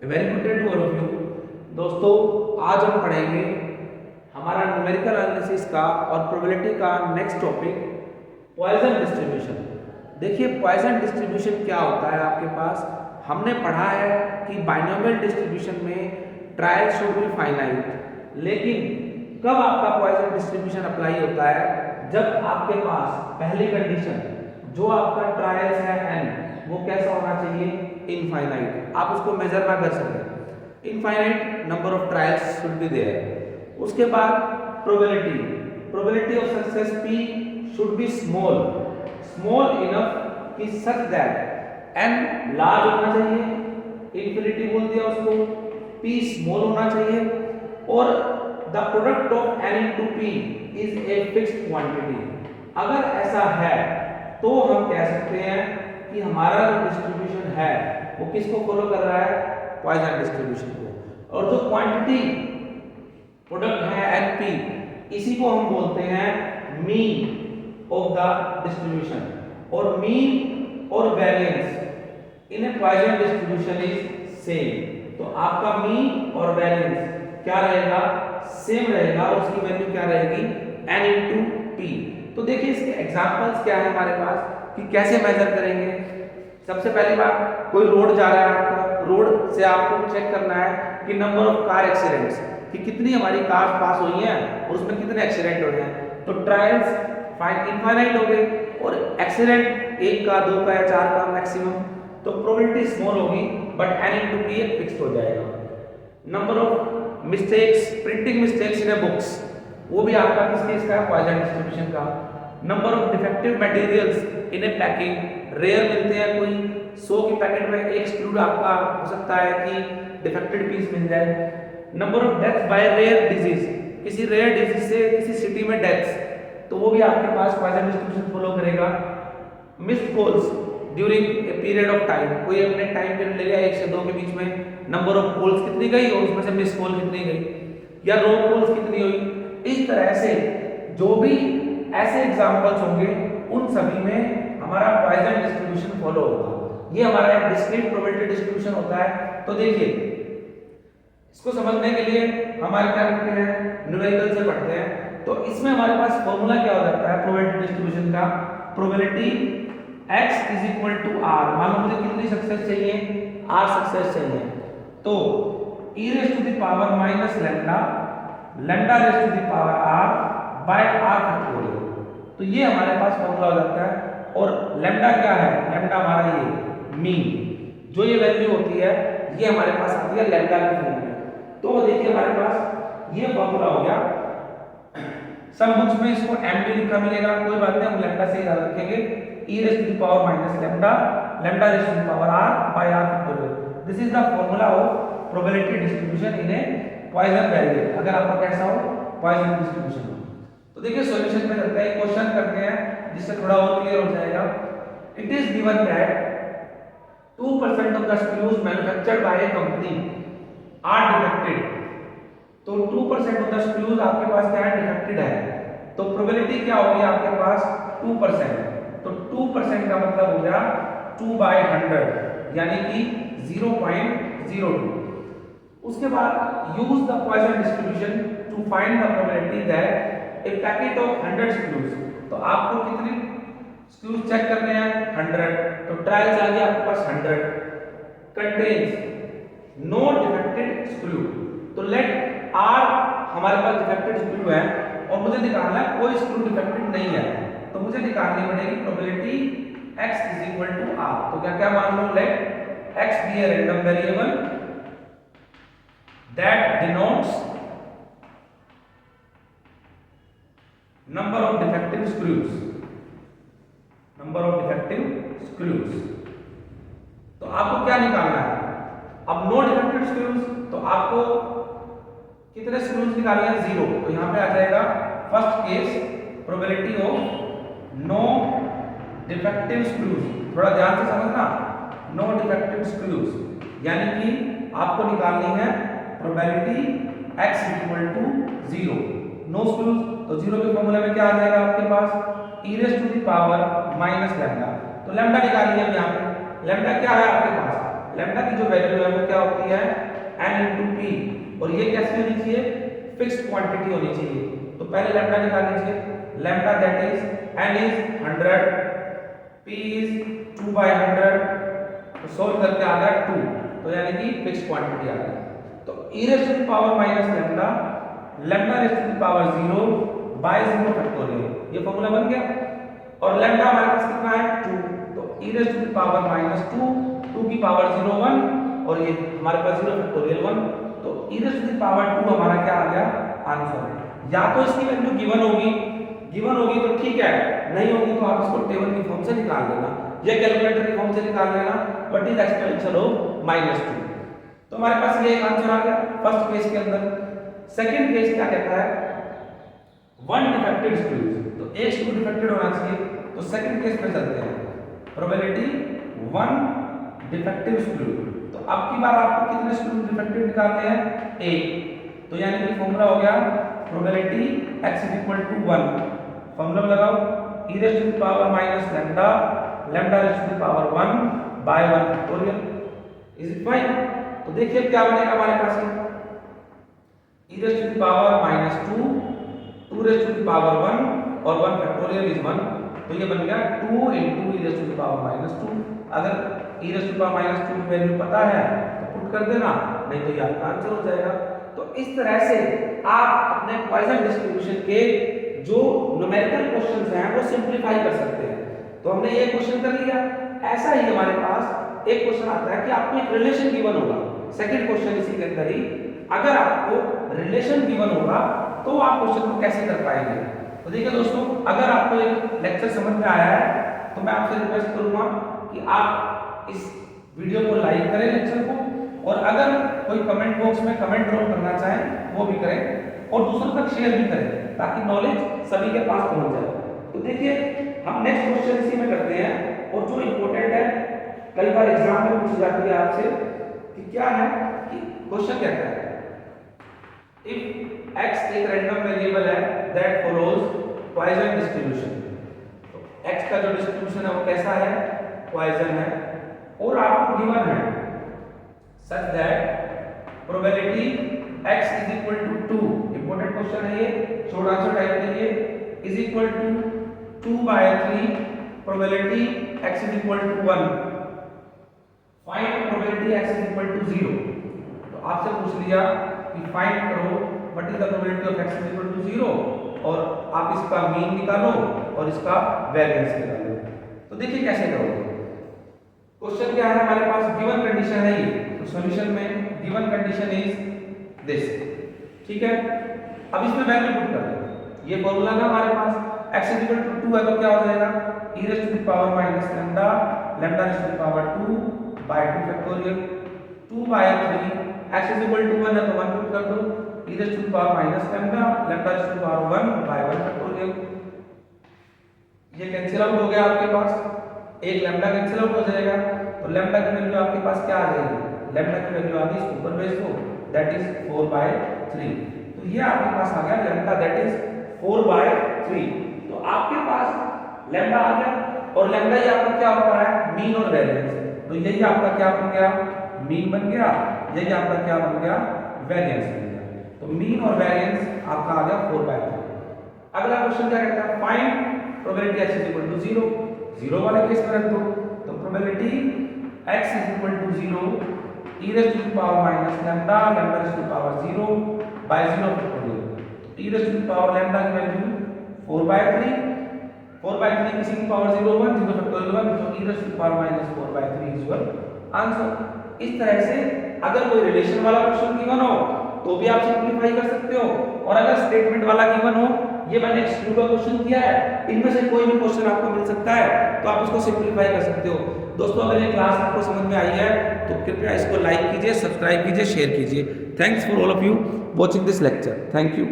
Very good day to all of you. दोस्तों, आज हम पढ़ेंगे हमारा न्यूमेरिकल एनालिसिस का और प्रोबेबिलिटी का नेक्स्ट टॉपिक पॉइजन डिस्ट्रीब्यूशन। देखिए, पॉइजन डिस्ट्रीब्यूशन क्या होता है आपके पास। हमने पढ़ा है कि बाइनोमियल डिस्ट्रीब्यूशन में ट्रायल शुड बी फाइनाइट, लेकिन कब आपका पॉइजन डिस्ट्रीब्यूशन अप्लाई होता है, जब आपके पास पहली कंडीशन जो आपका ट्रायल्स है n वो कैसा होना चाहिए, इनफाइनाइट। आप उसको मेजर ना कर सकें, infinite number of trials should be there. उसके बाद probability, probability of success p should be small, small enough कि सच दैट n लार्ज होना चाहिए, इन्फिनिटी बोल दिया उसको, p स्मॉल होना चाहिए, और the product of n into p is a fixed quantity. अगर ऐसा है तो हम कह सकते हैं कि हमारा जो डिस्ट्रीब्यूशन है वो किसको फॉलो कर रहा है, पॉइजन डिस्ट्रीब्यूशन को। और जो क्वांटिटी प्रोडक्ट है एनपी, इसी को हम बोलते हैं मीन ऑफ द डिस्ट्रीब्यूशन। और मीन और variance in a Poisson distribution is same. तो आपका मीन और वेरिएंस क्या रहेगा, सेम रहेगा, और उसकी वैल्यू क्या रहेगी, n into p। तो देखिए, इसके एग्जांपल्स क्या है हमारे पास कि कैसे मेजर करेंगे। सबसे पहली बात, कोई रोड जा रहा है आपका, रोड से आपको चेक करना है कि नंबर ऑफ कार एक्सीडेंट्स, कि कितनी हमारी कार पास हुई हैं और उसमें कितने एक्सीडेंट हो गए हैं। तो ट्रायल्स इनफाइनाइट हो गए, और एक्सीडेंट एक का, दो का या चार का मैक्सिमम, तो प्रोबेबिलिटी स्मॉल होगी, but n into p fixed हो जाएगा। Number of mistakes, printing mistakes in books, वो भी आपका किस केस का है, पॉइजन डिस्ट्रीब्यूशन का। Number of defective materials in a packing, rare मिलते हैं, कोई 100 की पैकेट में एक स्क्रू आपका हो सकता है कि डिफेक्टेड पीस मिल जाए। Number of deaths by rare disease, किसी रेयर डिजीज से किसी सिटी में डेथ्स, तो वो भी आपके पास पॉइजन डिस्ट्रीब्यूशन फॉलो करेगा। Missed calls during a period of time, कोई अपने टाइम पीरियड ले लिया 1 से 2 के बीच में, नंबर ऑफ कॉल्स कितनी गई और उसमें से मिस कॉल कितनी गई, या रॉन्ग कॉल्स कितनी हुई। इस तरह से जो भी ऐसे एग्जांपल्स होंगे, उन सभी में हमारा पॉइजन डिस्ट्रीब्यूशन फॉलो होगा। ये हमारा एक डिस्क्रीट प्रोबेबिलिटी डिस्ट्रीब्यूशन होता है। तो देखिए, इसको समझने के लिए हमारे क्या करते हैं, न्यूमेरिकल से पढ़ते हैं। तो इसमें हमारे पास फॉर्मूला क्या हो जाता है प्रोबेबिलिटी डिस्ट्रीब्यूशन का, probability x is equal to r। मान लो मुझे कितनी सक्सेस चाहिए, r सक्सेस चाहिए, तो e raise to the power minus lambda, lambda raise to the power r by r factorial. तो ये हमारे पास फॉर्मूला हो जाता है। और लैम्डा क्या है, लैम्डा हमारा ये मीन, जो ये वैल्यू होती है ये हमारे पास आती है लैम्डा की फॉर्म में। तो देखिए, हमारे पास ये फॉर्मूला हो गया। सब बुक्स में इसको m भी लिखा मिलेगा, कोई बात नहीं, हम लैम्डा से याद रखेंगे। e raise to the power minus lambda, lambda raise to the power r by r factorial. This is the formula of probability distribution in a Poisson variable. अगर आपका कैसा हो, पॉइजन डिस्ट्रीब्यूशन हो। तो देखिए, सॉल्यूशन में करते हैं, क्वेश्चन करते हैं जिससे थोड़ा और क्लियर हो जाएगा। It is given that 2% of the screws manufactured by a company are defected. तो 2% ऑफ द स्क्रूज आपके पास क्या है, डिफेक्टेड है। तो प्रोबेबिलिटी क्या होगी आपके पास, 2%। तो 2% का मतलब हो गया 2/100, यानी कि 0.02। उसके बाद use the Poisson distribution to find the probability that a packet of 100 screws. तो आपको कितने स्क्रूज चेक करने हैं, 100। तो ट्रायल्स आ गया आपके पास 100 कंटेन्स नो डिफेक्टेड स्क्रू। तो लेट आर हमारे पास डिफेक्टेड स्क्रू है और मुझे निकालना है कोई स्क्रू डिफेक्टेड नहीं है, तो मुझे निकालनी पड़ेगी probability x is equal to r। तो क्या क्या मान लो, let x be a random variable that denotes number of defective screws, number of defective screws। तो आपको क्या निकालना है, अब नो डिफेक्टिव स्क्रूज, तो आपको कितने स्क्रूज निकालने हैं, 0। तो यहां पे आ जाएगा first case probability of no defective screws. थोड़ा ध्यान से समझना, नो डिफेक्टिव स्क्रूज यानी कि आपको निकालनी है probability x equal to 0, no screws. तो 0 के फॉर्मूले में क्या आ जाएगा आपके पास, e raise to the power minus lambda. तो लैम्डा निकालिए। अब यहाँ पे लैम्डा क्या है आपके पास, लैम्डा की जो वैल्यू है वो क्या होती दिया है n इंटू पी, और ये कैसी होनी चाहिए, फिक्स्ड क्वांटिटी होनी चाहिए। तो पहले लैम्डा निकाल लीजिए, lambda that is n is 100, p is 2/100, तो सोल्व करके आ गया 2, तो यानी कि फिक्स्ड क्वांटिटी आ गई। तो e raise to the power minus lambda, lambda raise to the power 0 by 0 factorial, ये फॉर्मूला बन गया। और लैम्डा हमारे पास कितना है 2, तो e raise to the power minus 2, 2 की पावर 0 1, और ये हमारे पास 0 फैक्टोरियल 1, तो e raise to the power 2 हमारा क्या आ गया आंसर। या तो इसकी वैल्यू गिवन होगी तो ठीक है, नहीं होगी तो आप इसको टेबल की फॉर्म से निकाल लेना या कैलकुलेटर की फॉर्म से निकाल लेना, बट इज एक्सपोनेंशियल ऑफ -2। तो हमारे पास ये एक आंसर आ गया फर्स्ट केस के अंदर। सेकंड केस क्या कहता है, वन डिफेक्टेड स्क्रूज, तो एक स्क्रू डिफेक्टेड होना चाहिए। तो सेकंड केस में चलते हैं, प्रोबेबिलिटी वन डिफेक्टिव स्क्रू। तो अब की बार आपको कितने स्क्रू डिफेक्टेड निकालने हैं, एक। तो यानी कि फॉर्मूला हो गया probability x is equal to 1, formula लगाओ e raise to the power minus lambda, lambda raise to the power 1 by 1 factorial, is it fine. तो देखिए क्या बनेगा हमारे पास, e raise to the power minus 2, 2 raise to the power 1 और 1 factorial is 1, तो ये बन गया 2 into e raise to the power minus 2। अगर e raise to the power minus 2 की वैल्यू पता है तो पुट कर देना, नहीं तो ये आपका आंसर हो जाएगा। तो इस तरह से आप अपने पॉइजन डिस्ट्रीब्यूशन के जो न्यूमेरिकल क्वेश्चंस हैं वो सिंपलीफाई कर सकते हैं। तो हमने ये क्वेश्चन कर लिया। ऐसा ही हमारे पास एक क्वेश्चन आता है कि आपको एक रिलेशन गिवन होगा, सेकंड क्वेश्चन इसी के अंदर ही, अगर आपको रिलेशन गिवन होगा तो आप क्वेश्चन को कैसे कर पाएंगे। तो देखिए दोस्तों, अगर आपको एक लेक्चर समझ में आया है तो मैं आपसे रिक्वेस्ट करूंगा कि आप इस वीडियो को लाइक करें लेक्चर को, और अगर कोई कमेंट बॉक्स में कमेंट ड्रॉप करना चाहें वो भी करें, और दूसरों तक शेयर भी करें ताकि नॉलेज सभी के पास पहुंच जाए। तो देखिए हम नेक्स्ट क्वेश्चन इसी में करते हैं, और जो इम्पोर्टेंट है, कई बार एग्जाम में पूछ जाती है आपसे कि क्या है, कि क्वेश्चन कहता है इफ x एक रैंडम वेरिएबल है दैट फॉलोज पॉइजन डिस्ट्रीब्यूशन। तो x का जो डिस्ट्रीब्यूशन है वो कैसा है, पॉइजन है, और आपको गिवन है such that probability x is equal to 2, important question है ये, शॉर्ट आंसर टाइप करिए, is equal to 2/3, probability x is equal to 1, find probability x is equal to 0। तो आपसे पूछ लिया कि फाइंड करो what is the probability of x is equal to 0, और आप इसका मीन निकालो और इसका वेरिएंस निकालो। तो देखिए कैसे करोगे। क्वेश्चन क्या है हमारे पास, गिवन कंडीशन है ये, तो सॉल्यूशन में गिवन कंडीशन इज दिस, ठीक है। अब इसमें वैल्यू पुट कर दें, ये फॉर्मूला ना हमारे पास x इज इक्वल टू 2 है, तो क्या हो जाएगा e raise to the power minus lambda, lambda raise to the power 2 by 2 factorial, 2/3, x is equal to 1 है तो 1 पुट कर दो, e raise to the power minus lambda, lambda raise to the power 1 by 1 factorial, ये cancel out हो गया आपके पास, एक lambda cancel out हो जाएगा, तो लैम्डा की वैल्यू आपके पास क्या आ जाएगी, लैम्डा की वैल्यू आ गई, इसको ऊपर भेज दो, दैट इज 4/3। तो ये आपके पास आ गया लैम्डा दैट इज 4/3। तो आपके पास लैम्डा आ गया, और लैम्डा ये आपका क्या होता है, मीन और वेरिएंस। तो यही आपका क्या बन गया, मीन बन गया, यही आपका क्या बन गया, वेरिएंस बन गया। तो मीन और वेरिएंस आपका आ गया 4/3। अगला क्वेश्चन क्या कहता है, find probability x is equal to 0, 0 वाले केस में रख दो। तो probability x is equal to 0, e raise to the power minus lambda, lambda raise to the power 0 by 0 factorial, e raise to the power lambda की value 4/3, 4/3 किसी की power 0 1, 0 factorial 1, तो e raise to the power minus 4/3 is your answer. इस तरह से अगर कोई relation वाला क्वेश्चन गिवन हो तो भी आप सिंपलीफाई कर सकते हो, और अगर स्टेटमेंट वाला गिवन हो, ये मैंने एक्सक्लूड का क्वेश्चन किया है, इनमें से कोई भी क्वेश्चन आपको मिल सकता है तो आप उसको सिंपलीफाई कर सकते हो। दोस्तों अगर ये क्लास आपको समझ में आई है तो कृपया इसको लाइक कीजिए, सब्सक्राइब कीजिए, शेयर कीजिए। Thanks for all of you watching this lecture, thank you.